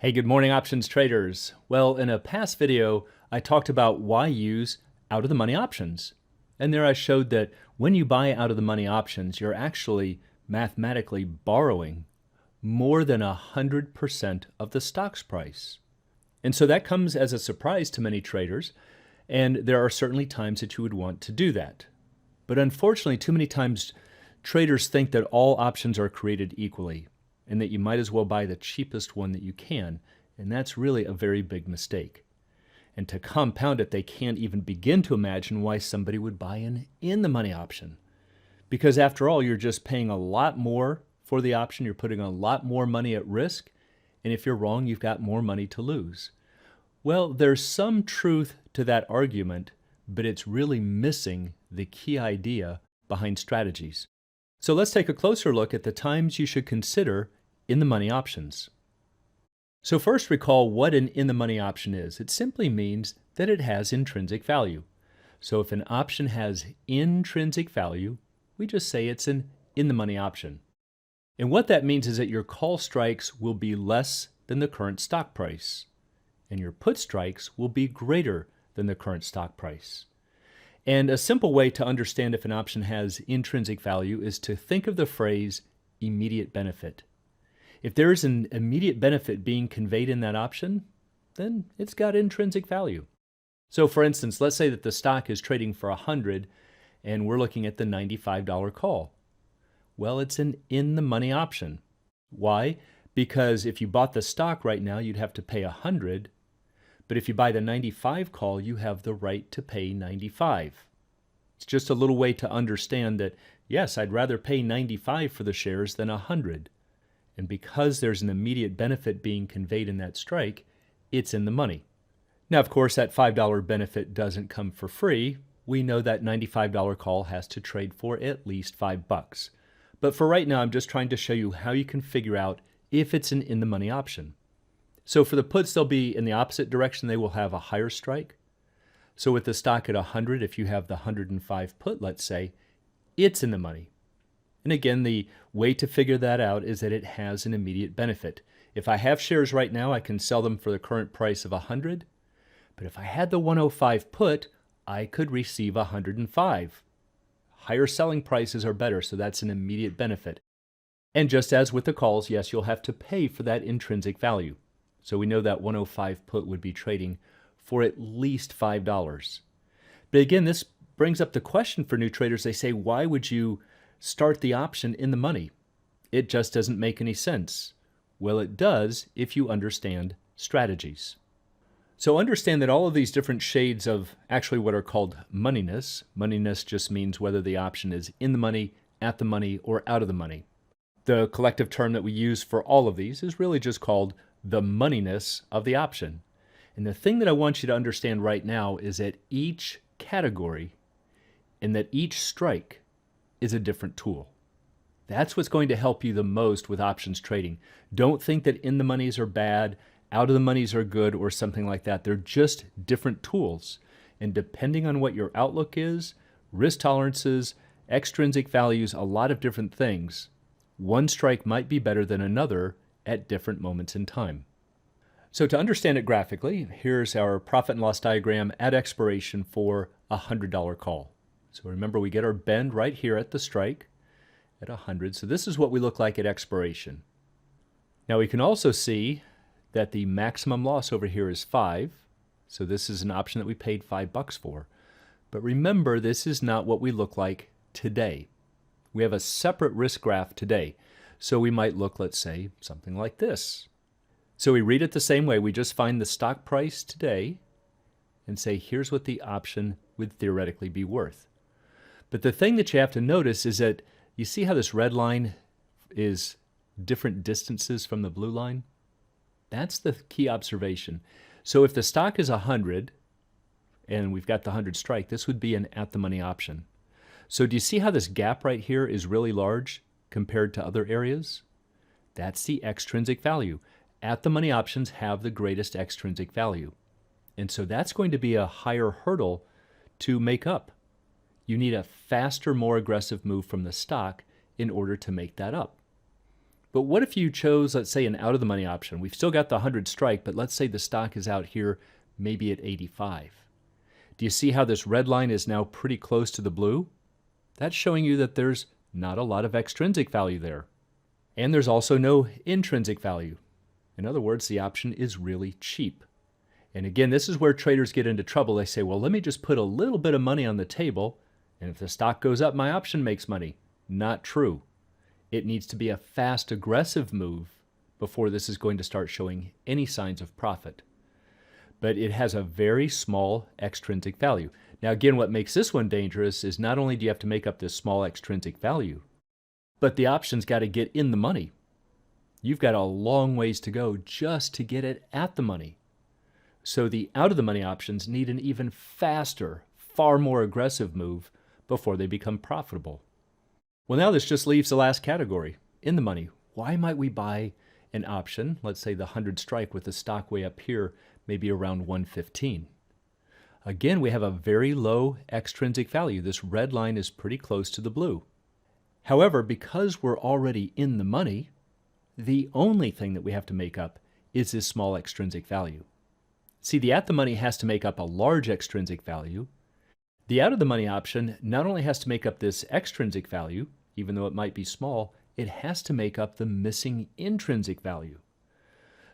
Hey, good morning, options traders. Well, in a past video, I talked about why use out-of-the-money options. And there I showed that when you buy out-of-the-money options, you're actually mathematically borrowing more than 100% of the stock's price. And so that comes as a surprise to many traders, and there are certainly times that you would want to do that. But unfortunately, too many times traders think that all options are created equally, and that you might as well buy the cheapest one that you can, and that's really a very big mistake. And to compound it, they can't even begin to imagine why somebody would buy an in-the-money option. Because after all, you're just paying a lot more for the option, you're putting a lot more money at risk, and if you're wrong, you've got more money to lose. Well, there's some truth to that argument, but it's really missing the key idea behind strategies. So let's take a closer look at the times you should consider in-the-money options. So first, recall what an in-the-money option is. It simply means that it has intrinsic value. So if an option has intrinsic value, we just say it's an in-the-money option. And what that means is that your call strikes will be less than the current stock price, and your put strikes will be greater than the current stock price. And a simple way to understand if an option has intrinsic value is to think of the phrase immediate benefit. If there is an immediate benefit being conveyed in that option, then it's got intrinsic value. So for instance, let's say that the stock is trading for 100 and we're looking at the $95 call. Well, it's an in-the-money option. Why? Because if you bought the stock right now, you'd have to pay 100, but if you buy the 95 call, you have the right to pay 95. It's just a little way to understand that, yes, I'd rather pay 95 for the shares than 100. And because there's an immediate benefit being conveyed in that strike, it's in the money. Now, of course, that $5 benefit doesn't come for free. We know that $95 call has to trade for at least $5. But for right now, I'm just trying to show you how you can figure out if it's an in-the-money option. So for the puts, they'll be in the opposite direction. They will have a higher strike. So with the stock at 100, if you have the 105 put, let's say, it's in the money. And again, the way to figure that out is that it has an immediate benefit. If I have shares right now, I can sell them for the current price of 100. But if I had the 105 put, I could receive 105. Higher selling prices are better, so that's an immediate benefit. And just as with the calls, yes, you'll have to pay for that intrinsic value. So we know that 105 put would be trading for at least $5. But again, this brings up the question for new traders. They say, why would you start the option in the money? It just doesn't make any sense. Well, it does if you understand strategies. So understand that all of these different shades of actually what are called moneyness. Moneyness just means whether the option is in the money, at the money, or out of the money. The collective term that we use for all of these is really just called the moneyness of the option. And the thing that I want you to understand right now is that each category and that each strike is a different tool. That's what's going to help you the most with options trading. Don't think that in the monies are bad, out of the monies are good, or something like that. They're just different tools. And depending on what your outlook is, risk tolerances, extrinsic values, a lot of different things, one strike might be better than another at different moments in time. So to understand it graphically, here's our profit and loss diagram at expiration for a $100 call. So remember, we get our bend right here at the strike at 100. So this is what we look like at expiration. Now we can also see that the maximum loss over here is 5. So this is an option that we paid $5 for. But remember, this is not what we look like today. We have a separate risk graph today. So we might look, let's say, something like this. So we read it the same way. We just find the stock price today and say, here's what the option would theoretically be worth. But the thing that you have to notice is that you see how this red line is different distances from the blue line? That's the key observation. So if the stock is 100 and we've got the 100 strike, this would be an at-the-money option. So do you see how this gap right here is really large compared to other areas? That's the extrinsic value. At-the-money options have the greatest extrinsic value. And so that's going to be a higher hurdle to make up. You need a faster, more aggressive move from the stock in order to make that up. But what if you chose, let's say, an out of the money option? We've still got the 100 strike, but let's say the stock is out here maybe at 85. Do you see how this red line is now pretty close to the blue? That's showing you that there's not a lot of extrinsic value there. And there's also no intrinsic value. In other words, the option is really cheap. And again, this is where traders get into trouble. They say, well, let me just put a little bit of money on the table, and if the stock goes up, my option makes money. Not true. It needs to be a fast, aggressive move before this is going to start showing any signs of profit. But it has a very small extrinsic value. Now again, what makes this one dangerous is not only do you have to make up this small extrinsic value, but the option's got to get in the money. You've got a long ways to go just to get it at the money. So the out of the money options need an even faster, far more aggressive move before they become profitable. Well, now this just leaves the last category, in the money. Why might we buy an option, let's say the 100 strike with the stock way up here, maybe around 115? Again, we have a very low extrinsic value. This red line is pretty close to the blue. However, because we're already in the money, the only thing that we have to make up is this small extrinsic value. See, the at the money has to make up a large extrinsic value. The out of the money option not only has to make up this extrinsic value, even though it might be small, it has to make up the missing intrinsic value.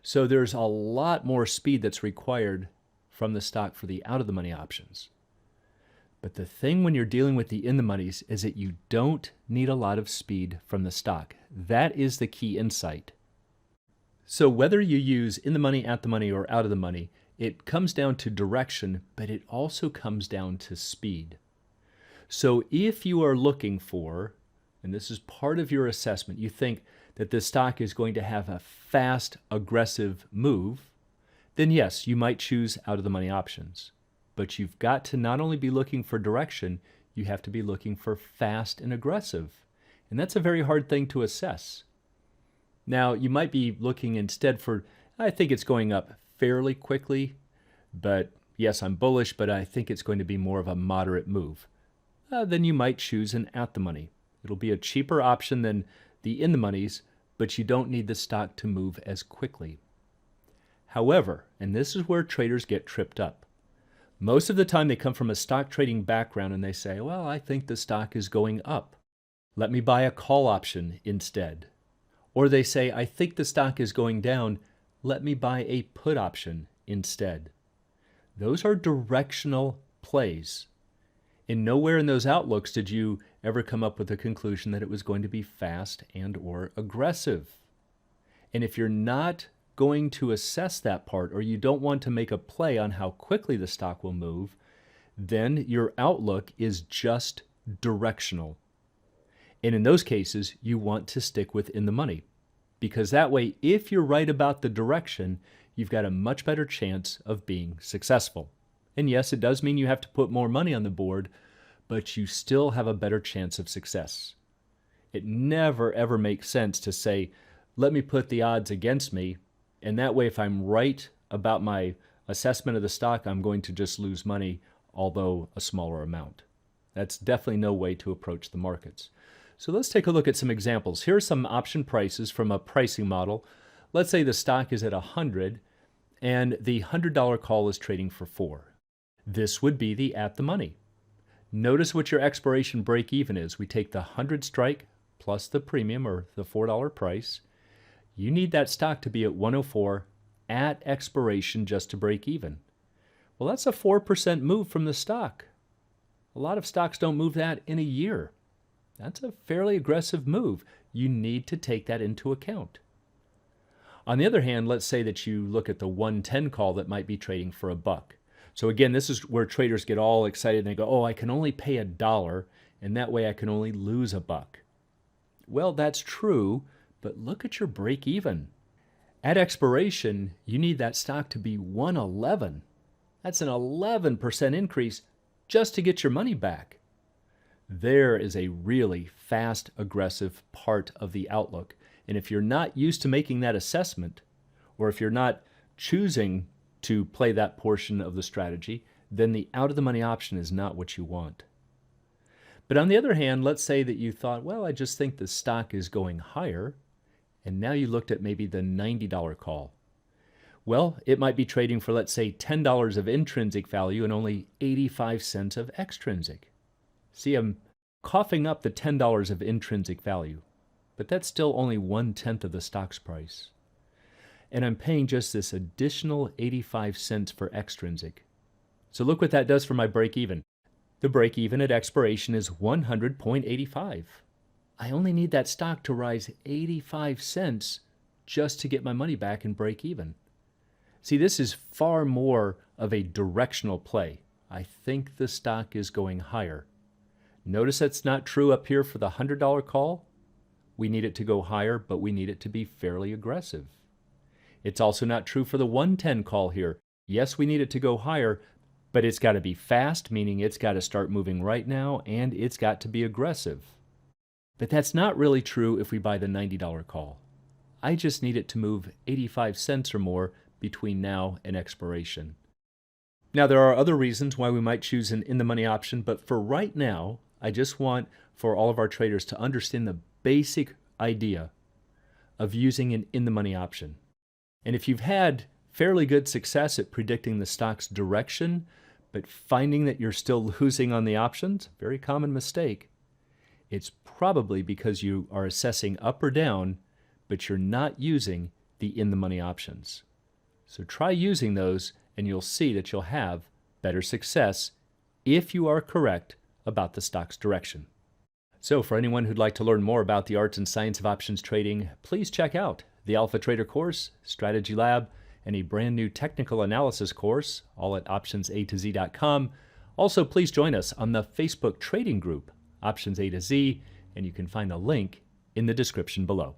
So there's a lot more speed that's required from the stock for the out of the money options. But the thing when you're dealing with the in the monies is that you don't need a lot of speed from the stock. That is the key insight. So whether you use in the money, at the money, or out of the money, it comes down to direction, but it also comes down to speed. So if you are looking for, and this is part of your assessment, you think that the stock is going to have a fast, aggressive move, then yes, you might choose out of the money options. But you've got to not only be looking for direction, you have to be looking for fast and aggressive. And that's a very hard thing to assess. Now, you might be looking instead for, I think it's going up fairly quickly, but yes, I'm bullish, but I think it's going to be more of a moderate move. Then you might choose an at the money. It'll be a cheaper option than the in the monies, but you don't need the stock to move as quickly. However, and this is where traders get tripped up, most of the time they come from a stock trading background and they say, well, I think the stock is going up. Let me buy a call option instead. Or they say, I think the stock is going down. Let me buy a put option instead. Those are directional plays. And nowhere in those outlooks did you ever come up with the conclusion that it was going to be fast and or aggressive. And if you're not going to assess that part, or you don't want to make a play on how quickly the stock will move, then your outlook is just directional. And in those cases, you want to stick with in the money, because that way, if you're right about the direction, you've got a much better chance of being successful. And yes, it does mean you have to put more money on the board, but you still have a better chance of success. It never ever makes sense to say, let me put the odds against me, and that way if I'm right about my assessment of the stock, I'm going to just lose money, although a smaller amount. That's definitely no way to approach the markets. So let's take a look at some examples. Here are some option prices from a pricing model. Let's say the stock is at 100 and the $100 call is trading for 4. This would be the at the money. Notice what your expiration break even is. We take the 100 strike plus the premium, or the $4 price. You need that stock to be at 104 at expiration just to break even. Well, that's a 4% move from the stock. A lot of stocks don't move that in a year. That's a fairly aggressive move. You need to take that into account. On the other hand, let's say that you look at the 110 call that might be trading for $1. So again, this is where traders get all excited and they go, oh, I can only pay $1, and that way I can only lose $1. Well, that's true, but look at your break even. At expiration, you need that stock to be 111. That's an 11% increase just to get your money back. There is a really fast, aggressive part of the outlook. And if you're not used to making that assessment, or if you're not choosing to play that portion of the strategy, then the out of the money option is not what you want. But on the other hand, let's say that you thought, well, I just think the stock is going higher, and now you looked at maybe the $90 call. Well, it might be trading for, let's say, $10 of intrinsic value and only 85 cents of extrinsic. See, I'm coughing up the $10 of intrinsic value, but that's still only 1/10 of the stock's price. And I'm paying just this additional 85 cents for extrinsic. So look what that does for my break even. The break even at expiration is 100.85. I only need that stock to rise 85 cents just to get my money back and break even. See, this is far more of a directional play. I think the stock is going higher. Notice that's not true up here for the $100 call. We need it to go higher, but we need it to be fairly aggressive. It's also not true for the 110 call here. Yes, we need it to go higher, but it's got to be fast, meaning it's got to start moving right now, and it's got to be aggressive. But that's not really true if we buy the $90 call. I just need it to move 85 cents or more between now and expiration. Now, there are other reasons why we might choose an in-the-money option, but for right now, I just want for all of our traders to understand the basic idea of using an in-the-money option. And if you've had fairly good success at predicting the stock's direction, but finding that you're still losing on the options, very common mistake, it's probably because you are assessing up or down, but you're not using the in-the-money options. So try using those, and you'll see that you'll have better success if you are correct about the stock's direction. So for anyone who'd like to learn more about the arts and science of options trading, please check out the Alpha Trader course, Strategy Lab, and a brand new technical analysis course, all at optionsatoz.com. Also, please join us on the Facebook trading group, Options A to Z, and you can find a link in the description below.